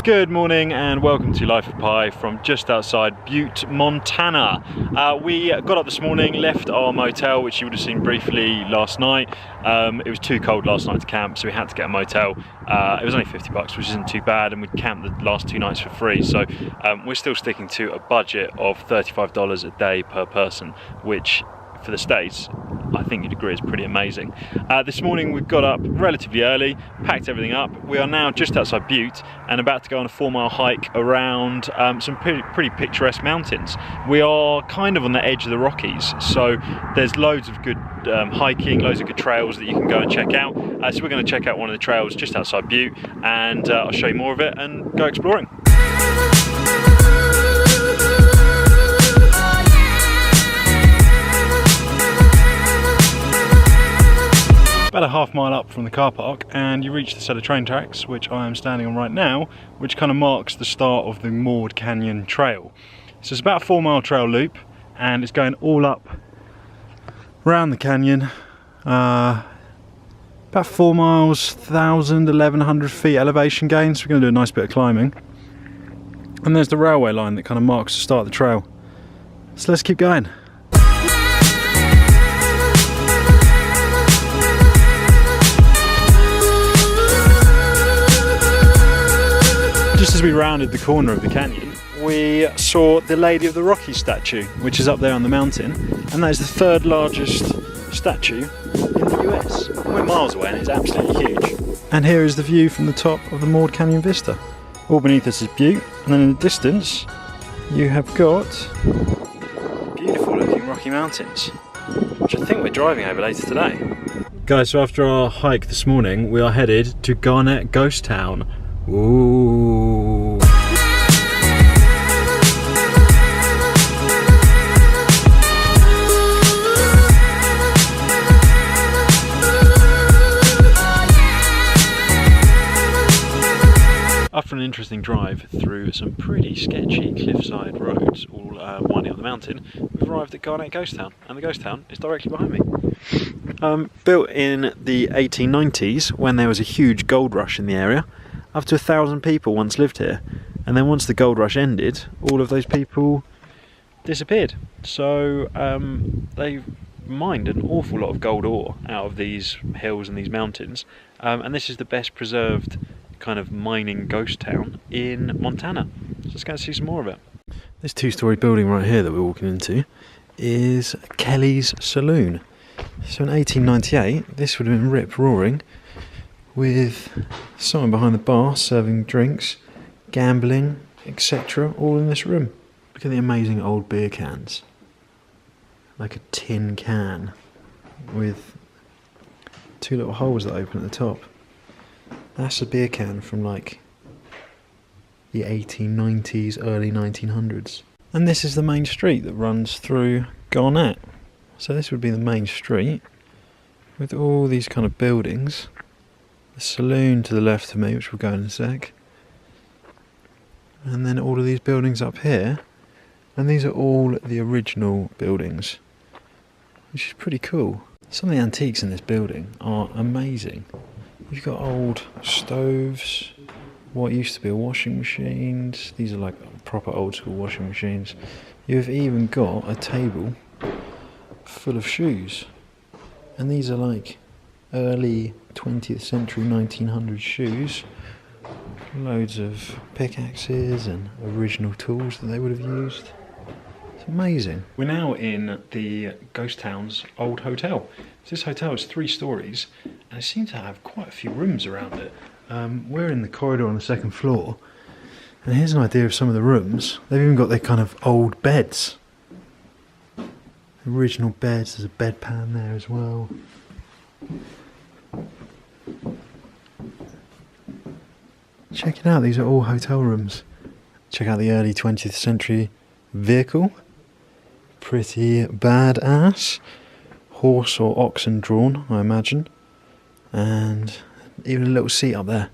Good morning and welcome to Life of Pi from just outside Butte, Montana. We got up this morning, left our motel, which you would have seen briefly last night. It was too cold last night to camp, so we had to get a motel. It was only 50 bucks, which isn't too bad, and we'd camped the last 2 nights for free. So we're still sticking to a budget of $35 a day per person, which for the States, I think you'd agree is pretty amazing. This morning we got up relatively early, packed everything up. We are now just outside Butte and about to go on a 4-mile hike around some pretty picturesque mountains. We are kind of on the edge of the Rockies, so there's loads of good hiking, loads of good trails that you can go and check out. So we're going to check out one of the trails just outside Butte, and I'll show you more of it and go exploring. About a half-mile up from the car park and you reach the set of train tracks, which I am standing on right now, which kind of marks the start of the Maud Canyon Trail. So it's about a 4-mile trail loop and it's going all up around the canyon. About 4 miles, 1,100 feet elevation gain, so we're going to do a nice bit of climbing. And there's the railway line that kind of marks the start of the trail. So let's keep going. Just as we rounded the corner of the canyon, we saw the Lady of the Rockies statue, which is up there on the mountain, and that is the 3rd largest statue in the US. We're miles away and it's absolutely huge. And here is the view from the top of the Maud Canyon Vista. All beneath us is Butte, and then in the distance you have got beautiful looking Rocky Mountains, which I think we're driving over later today. Guys, so after our hike this morning, we are headed to Garnet Ghost Town. Ooh. After an interesting drive through some pretty sketchy cliffside roads, all winding up the mountain, we've arrived at Garnet Ghost Town, and the ghost town is directly behind me. Built in the 1890s, when there was a huge gold rush in the area. Up to 1,000 people once lived here, and then once the gold rush ended, all of those people disappeared. So they mined an awful lot of gold ore out of these hills and these mountains, and this is the best preserved kind of mining ghost town in Montana. So let's go and see some more of it. This 2-story building right here that we're walking into is Kelly's Saloon. So in 1898, this would have been rip-roaring, with someone behind the bar serving drinks, gambling, etc. all in this room. Look at the amazing old beer cans. Like a tin can with 2 little holes that open at the top. That's a beer can from like the 1890s, early 1900s. And this is the main street that runs through Garnet. So this would be the main street with all these kind of buildings. The saloon to the left of me, which we'll go in a sec, and then all of these buildings up here, and these are all the original buildings, which is pretty cool. Some of the antiques in this building are amazing. You've got old stoves, what used to be washing machines. These are like proper old school washing machines. You've even got a table full of shoes, and these are like early 20th century 1900s shoes. Loads of pickaxes and original tools that they would have used. It's amazing. We're now in the ghost town's old hotel. So this hotel is 3 stories and it seems to have quite a few rooms around it. We're in the corridor on the 2nd floor, and here's an idea of some of the rooms. They've even got their kind of old beds. Original beds, there's a bedpan there as well. Check it out, these are all hotel rooms. Check out the early 20th century vehicle. Pretty badass. Horse or oxen drawn, I imagine. And even a little seat up there.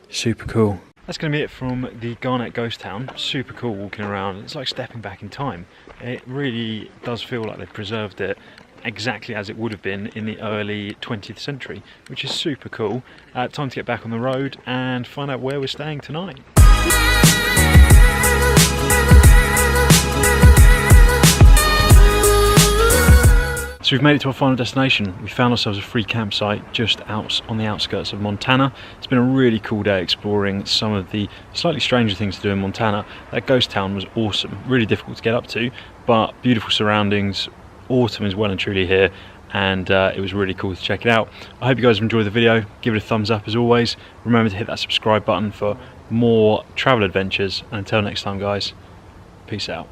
Super cool. That's going to be it from the Garnet Ghost Town. Super cool walking around. It's like stepping back in time. It really does feel like they've preserved it exactly as it would have been in the early 20th century, which is super cool. Time to get back on the road and find out where we're staying tonight. So we've made it to our final destination. We found ourselves a free campsite just out on the outskirts of Montana. It's been a really cool day exploring some of the slightly stranger things to do in Montana. That ghost town was awesome, really difficult to get up to, but beautiful surroundings. Autumn is well and truly here, and it was really cool to check it out. I hope you guys enjoyed the video. Give it a thumbs up as always. Remember to hit that subscribe button for more travel adventures, and until next time guys, peace out.